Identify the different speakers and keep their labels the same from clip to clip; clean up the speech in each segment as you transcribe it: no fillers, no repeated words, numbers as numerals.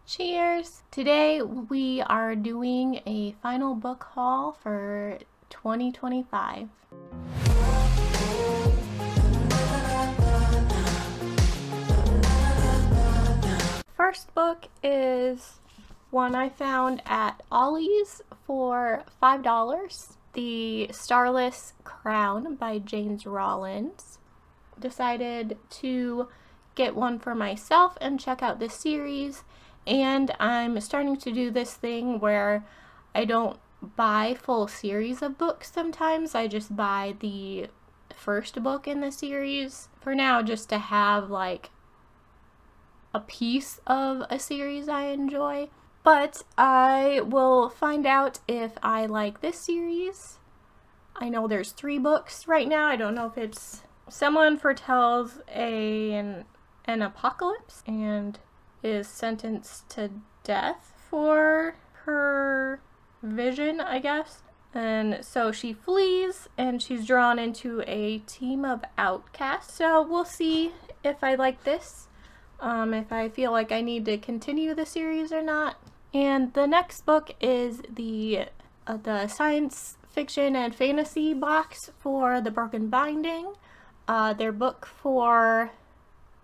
Speaker 1: Cheers! Today we are doing a final book haul for 2025. First book is one I found at Ollie's for $5. The Starless Crown by James Rollins. Decided to get one for myself and check out this series. And I'm starting to do this thing where I don't buy full series of books sometimes. I just buy the first book in the series for now, just to have like a piece of a series I enjoy. But I will find out if I like this series. I know there's 3 books right now. I don't know if it's someone foretells an apocalypse and is sentenced to death for her vision, I guess. And so she flees and she's drawn into a team of outcasts. So we'll see if I like this, if I feel like I need to continue the series or not. And the next book is the science fiction and fantasy box for The Broken Binding. Their book for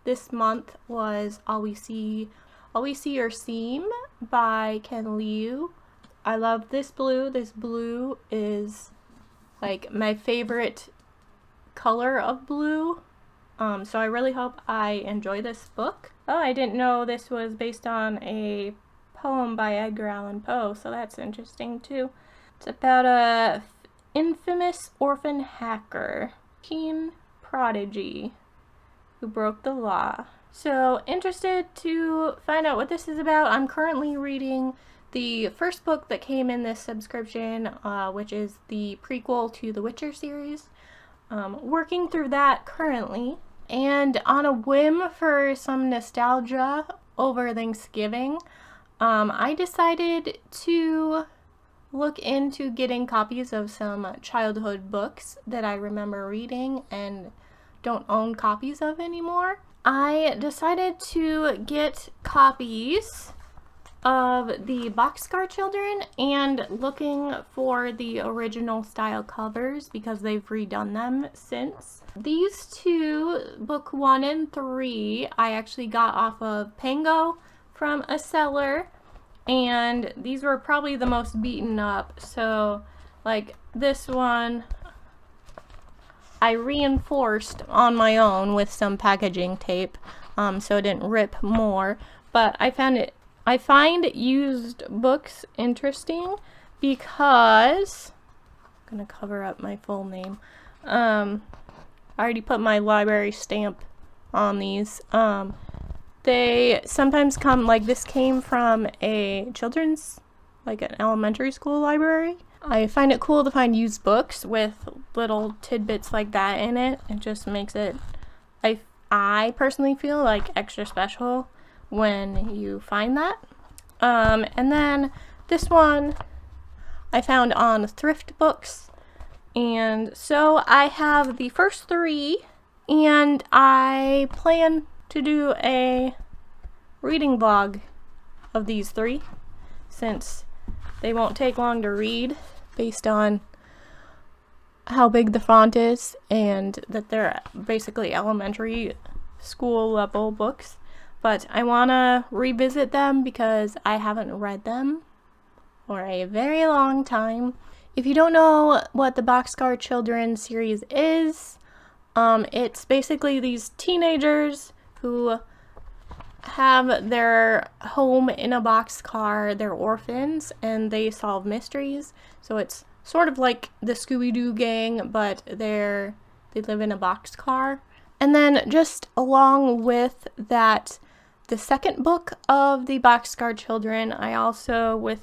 Speaker 1: this month was All We See or Seem by Ken Liu. I love this blue. This blue is like my favorite color of blue. So I really hope I enjoy this book. Oh, I didn't know this was based on a poem by Edgar Allan Poe, so that's interesting too. It's about a infamous orphan hacker, teen prodigy, who broke the law. So interested to find out what this is about. I'm currently reading the first book that came in this subscription, which is the prequel to the Witcher series. Working through that currently. And on a whim for some nostalgia over Thanksgiving, I decided to look into getting copies of some childhood books that I remember reading and don't own copies of anymore. I decided to get copies of the Boxcar Children and looking for the original style covers because they've redone them since. These two, book 1 and 3, I actually got off of Pango from a seller, and these were probably the most beaten up. So like this one I reinforced on my own with some packaging tape, so it didn't rip more. But I find used books interesting because I'm gonna cover up my full name. I already put my library stamp on these. They sometimes come, like this came from a children's, like an elementary school library. I find it cool to find used books with little tidbits like that in it. It just makes it, I personally feel like extra special when you find that. And then this one I found on Thrift Books. And so I have the first 3, and I plan to do a reading vlog of these 3 since they won't take long to read based on how big the font is and that they're basically elementary school level books. But I want to revisit them because I haven't read them for a very long time. If you don't know what the Boxcar Children series is, it's basically these teenagers who have their home in a boxcar. They're orphans and they solve mysteries. So it's sort of like the Scooby-Doo gang, but they live in a boxcar. And then just along with that, the second book of the Boxcar Children, I also,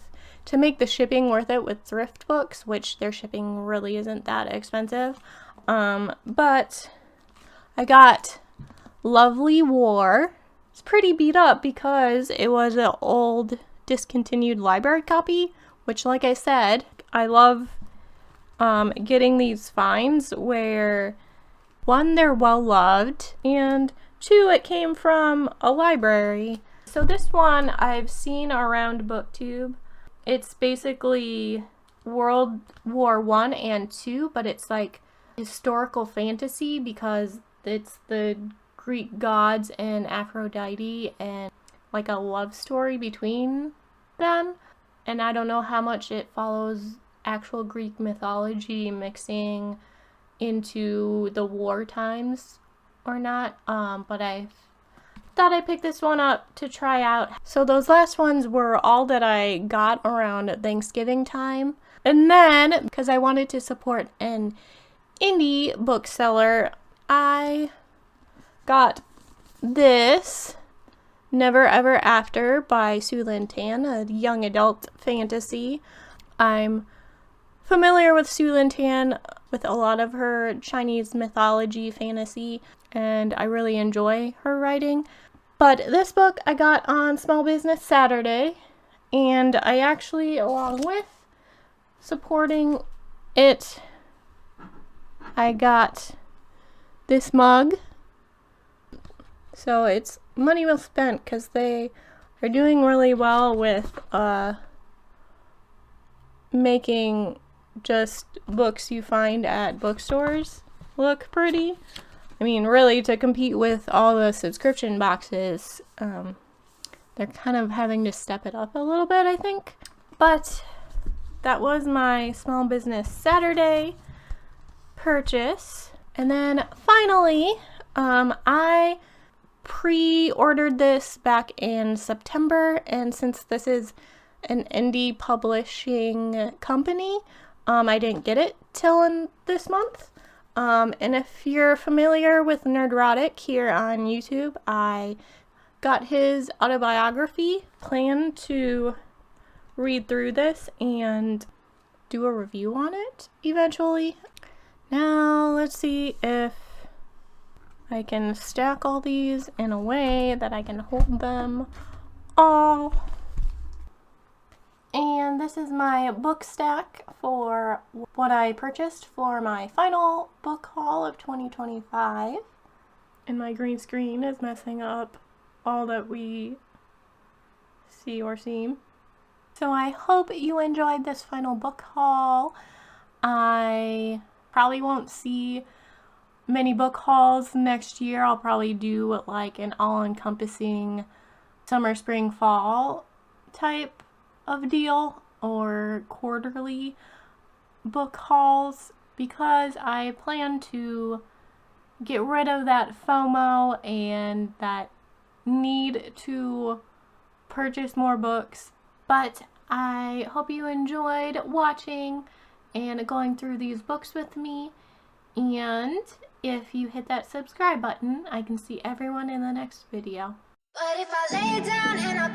Speaker 1: to make the shipping worth it with Thrift Books, which their shipping really isn't that expensive, but I got Lovely War. It's pretty beat up because it was an old discontinued library copy, which, like I said, I love getting these finds where, 1, they're well loved, and 2, it came from a library. So this one I've seen around BookTube. It's basically World War I and II, but it's like historical fantasy because it's the Greek gods and Aphrodite and like a love story between them. And I don't know how much it follows actual Greek mythology mixing into the war times or not, but I thought I'd pick this one up to try out. So those last ones were all that I got around Thanksgiving time. And then, because I wanted to support an indie bookseller, I got this Never Ever After by Sue Lin Tan, a young adult fantasy. I'm familiar with Sue Lin Tan with a lot of her Chinese mythology fantasy, and I really enjoy her writing. But this book I got on Small Business Saturday, and I actually, along with supporting it, I got this mug. So it's money well spent because they are doing really well with making just books you find at bookstores look pretty. I mean, really, to compete with all the subscription boxes, they're kind of having to step it up a little bit, I think. But that was my Small Business Saturday purchase. And then finally, I pre-ordered this back in September, and since this is an indie publishing company, I didn't get it till in this month. And if you're familiar with Nerdrotic here on YouTube, I got his autobiography. Plan to read through this and do a review on it eventually. Now let's see if I can stack all these in a way that I can hold them all. And this is my book stack for what I purchased for my final book haul of 2025. And my green screen is messing up all that we see or seem. So I hope you enjoyed this final book haul. I probably won't see many book hauls next year. I'll probably do like an all-encompassing summer, spring, fall type of deal, or quarterly book hauls, because I plan to get rid of that FOMO and that need to purchase more books. But I hope you enjoyed watching and going through these books with me, and if you hit that subscribe button, I can see everyone in the next video.
Speaker 2: But if I lay down and I